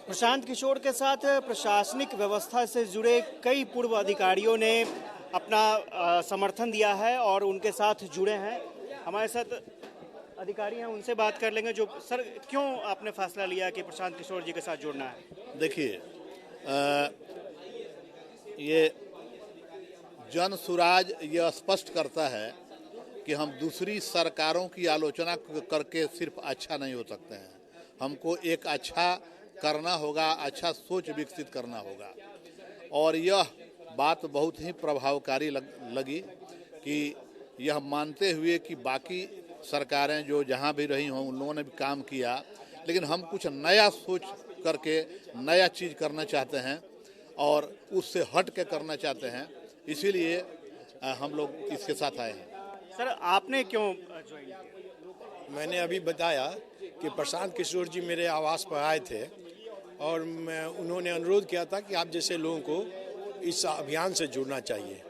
प्रशांत किशोर के साथ प्रशासनिक व्यवस्था से जुड़े कई पूर्व अधिकारियों ने अपना समर्थन दिया है और उनके साथ जुड़े हैं। हमारे साथ अधिकारी हैं, उनसे बात कर लेंगे। जो सर, क्यों आपने फैसला लिया कि प्रशांत किशोर जी के साथ जुड़ना है? देखिए, ये जन सुराज ये स्पष्ट करता है कि हम दूसरी सरकारों की आलोचना करके सिर्फ अच्छा नहीं हो सकते हैं। हमको एक अच्छा करना होगा, अच्छा सोच विकसित करना होगा। और यह बात बहुत ही प्रभावकारी लगी कि यह मानते हुए कि बाकी सरकारें जो जहां भी रही हों उन लोगों ने भी काम किया, लेकिन हम कुछ नया सोच करके नया चीज़ करना चाहते हैं और उससे हट के करना चाहते हैं। इसीलिए हम लोग इसके साथ आए हैं। सर, आपने क्यों ज्वाइन किया? मैंने अभी बताया कि प्रशांत किशोर जी मेरे आवास पर आए थे और उन्होंने अनुरोध किया था कि आप जैसे लोगों को इस अभियान से जुड़ना चाहिए।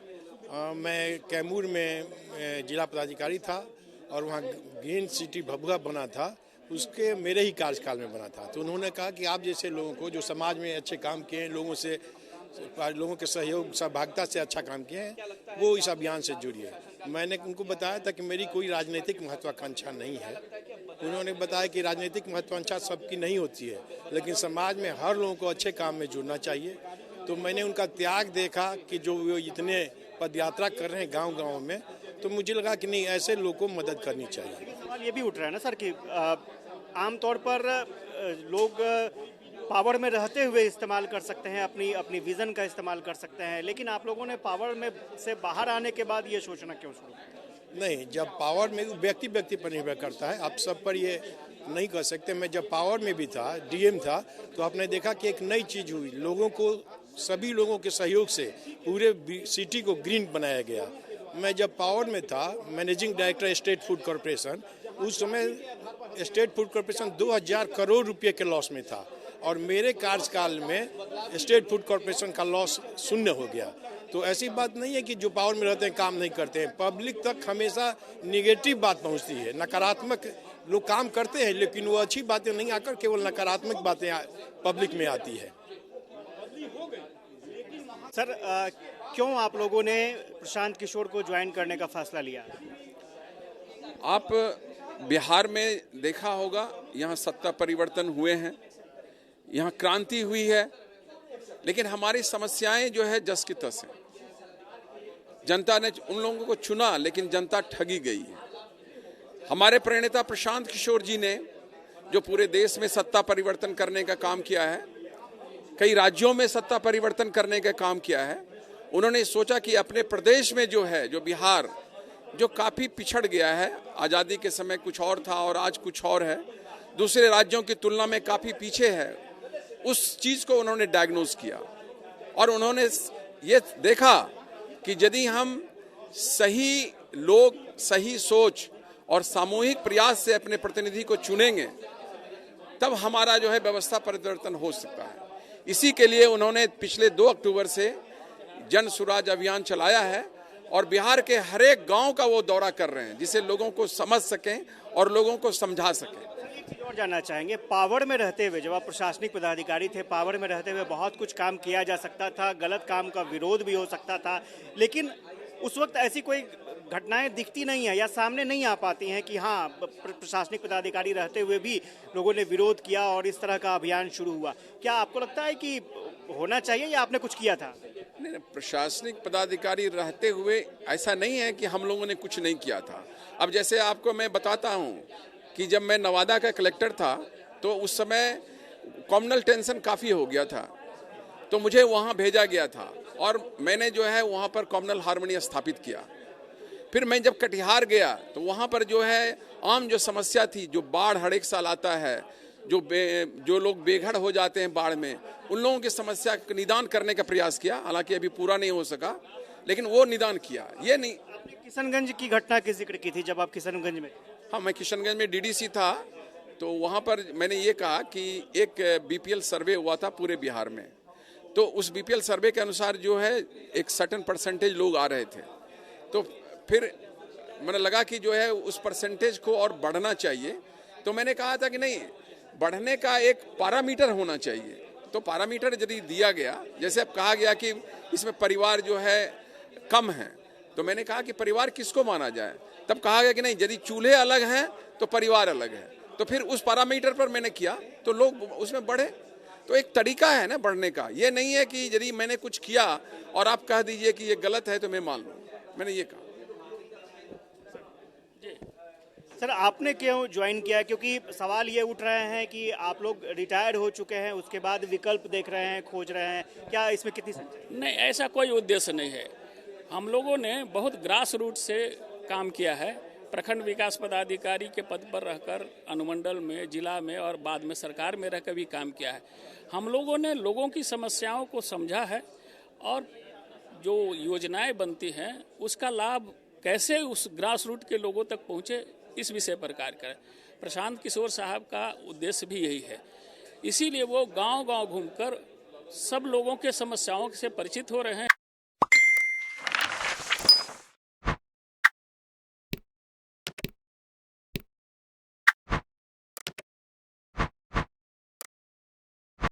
मैं कैमूर में जिला पदाधिकारी था और वहाँ ग्रीन सिटी भभुआ बना था, उसके मेरे ही कार्यकाल में बना था। तो उन्होंने कहा कि आप जैसे लोगों को जो समाज में अच्छे काम किए हैं, लोगों के सहयोग सहभागिता से अच्छा काम किए हैं, वो इस अभियान से जुड़िए। मैंने उनको बताया था कि मेरी कोई राजनीतिक महत्वाकांक्षा नहीं है। उन्होंने बताया कि राजनीतिक महत्वाकांक्षा सबकी नहीं होती है, लेकिन समाज में हर लोगों को अच्छे काम में जुड़ना चाहिए। तो मैंने उनका त्याग देखा कि जो वो इतने पदयात्रा कर रहे हैं गांव-गांव में, तो मुझे लगा कि नहीं, ऐसे लोगों को मदद करनी चाहिए। सवाल ये भी उठ रहा है ना सर कि आमतौर पर लोग पावर में रहते हुए इस्तेमाल कर सकते हैं, अपनी विजन का इस्तेमाल कर सकते हैं, लेकिन आप लोगों ने पावर में से बाहर आने के बाद ये सोचना क्यों शुरू किया? नहीं, जब पावर में व्यक्ति पर निर्भर करता है, आप सब पर ये नहीं कर सकते। मैं जब पावर में भी था, डीएम था, तो आपने देखा कि एक नई चीज़ हुई। सभी लोगों के सहयोग से पूरे सिटी को ग्रीन बनाया गया। मैं जब पावर में था, managing director state food corporation, उस समय स्टेट फूड कॉरपोरेशन 2000 करोड़ रुपये के लॉस में था और मेरे कार्यकाल में स्टेट फूड कॉरपोरेशन का लॉस शून्य हो गया। तो ऐसी बात नहीं है कि जो पावर में रहते हैं काम नहीं करते हैं। पब्लिक तक हमेशा निगेटिव बात पहुंचती है, नकारात्मक लोग काम करते हैं, लेकिन वो अच्छी बातें नहीं आकर केवल नकारात्मक बातें पब्लिक में आती है। सर, क्यों आप लोगों ने प्रशांत किशोर को ज्वाइन करने का फैसला लिया? आप बिहार में देखा होगा, यहाँ सत्ता परिवर्तन हुए हैं, यहाँ क्रांति हुई है, लेकिन हमारी समस्याएं जो है जस की तस है। जनता ने उन लोगों को चुना, लेकिन जनता ठगी गई है। हमारे प्रणेता प्रशांत किशोर जी ने जो पूरे देश में सत्ता परिवर्तन करने का काम किया है, कई राज्यों में सत्ता परिवर्तन करने का काम किया है, उन्होंने सोचा कि अपने प्रदेश में जो है, जो बिहार जो काफ़ी पिछड़ गया है, आज़ादी के समय कुछ और था और आज कुछ और है, दूसरे राज्यों की तुलना में काफ़ी पीछे है, उस चीज़ को उन्होंने डायग्नोज किया और उन्होंने ये देखा कि यदि हम सही लोग, सही सोच और सामूहिक प्रयास से अपने प्रतिनिधि को चुनेंगे, तब हमारा जो है व्यवस्था परिवर्तन हो सकता है। इसी के लिए उन्होंने पिछले 2 अक्टूबर से जन सुराज अभियान चलाया है और बिहार के हर एक गांव का वो दौरा कर रहे हैं, जिससे लोगों को समझ सकें और लोगों को समझा सकें। और जानना चाहेंगे, पावर में रहते हुए, जब आप प्रशासनिक पदाधिकारी थे, पावर में रहते हुए बहुत कुछ काम किया जा सकता था, गलत काम का विरोध भी हो सकता था, लेकिन उस वक्त ऐसी कोई घटनाएं दिखती नहीं है या सामने नहीं आ पाती हैं कि हाँ, प्रशासनिक पदाधिकारी रहते हुए भी लोगों ने विरोध किया और इस तरह का अभियान शुरू हुआ। क्या आपको लगता है कि होना चाहिए या आपने कुछ किया था? नहीं, प्रशासनिक पदाधिकारी रहते हुए ऐसा नहीं है कि हम लोगों ने कुछ नहीं किया था। अब जैसे आपको मैं बताता हूँ कि जब मैं नवादा का कलेक्टर था, तो उस समय कम्युनल टेंशन काफ़ी हो गया था, तो मुझे वहाँ भेजा गया था और मैंने जो है वहाँ पर कम्युनल हार्मनी स्थापित किया। फिर मैं जब कटिहार गया तो वहाँ पर जो है आम जो समस्या थी, जो बाढ़ हर एक साल आता है, जो लोग बेघर हो जाते हैं बाढ़ में, उन लोगों की समस्या का निदान करने का प्रयास किया। हालांकि अभी पूरा नहीं हो सका, लेकिन वो निदान किया। ये नहीं, आपने किशनगंज की घटना की जिक्र की थी जब आप किशनगंज में? हाँ, मैं किशनगंज में डीडीसी था, तो वहाँ पर मैंने ये कहा कि एक बीपीएल सर्वे हुआ था पूरे बिहार में, तो उस बीपीएल सर्वे के अनुसार जो है एक सर्टेन परसेंटेज लोग आ रहे थे, तो फिर मैंने लगा कि जो है उस परसेंटेज को और बढ़ना चाहिए। तो मैंने कहा था कि नहीं, बढ़ने का एक पैरामीटर होना चाहिए तो पैरामीटर यदि दिया गया, जैसे अब कहा गया कि इसमें परिवार जो है कम है, तो मैंने कहा कि परिवार किसको माना जाए, तब कहा गया कि नहीं, यदि चूल्हे अलग हैं तो परिवार अलग है। तो फिर उस पैरामीटर पर मैंने किया तो लोग उसमें बढ़े। तो एक तरीका है ना बढ़ने का, ये नहीं है कि यदि मैंने कुछ किया और आप कह दीजिए कि ये गलत है तो मैं मान लूँ। मैंने ये कहा। सर, आपने क्यों ज्वाइन किया? क्योंकि सवाल ये उठ रहे हैं कि आप लोग रिटायर्ड हो चुके हैं, उसके बाद विकल्प देख रहे हैं, खोज रहे हैं, क्या इसमें कितनी सच्चाई? नहीं, ऐसा कोई उद्देश्य नहीं है। हम लोगों ने बहुत ग्रास रूट से काम किया है। प्रखंड विकास पदाधिकारी के पद पर रहकर अनुमंडल में, जिला में और बाद में सरकार में रहकर भी काम किया है। हम लोगों ने लोगों की समस्याओं को समझा है और जो योजनाएं बनती हैं उसका लाभ कैसे उस ग्रास रूट के लोगों तक पहुंचे, इस विषय पर कार्य करें। प्रशांत किशोर साहब का उद्देश्य भी यही है। इसीलिए वो गांव-गांव घूमकर सब लोगों के समस्याओं से परिचित हो रहे हैं।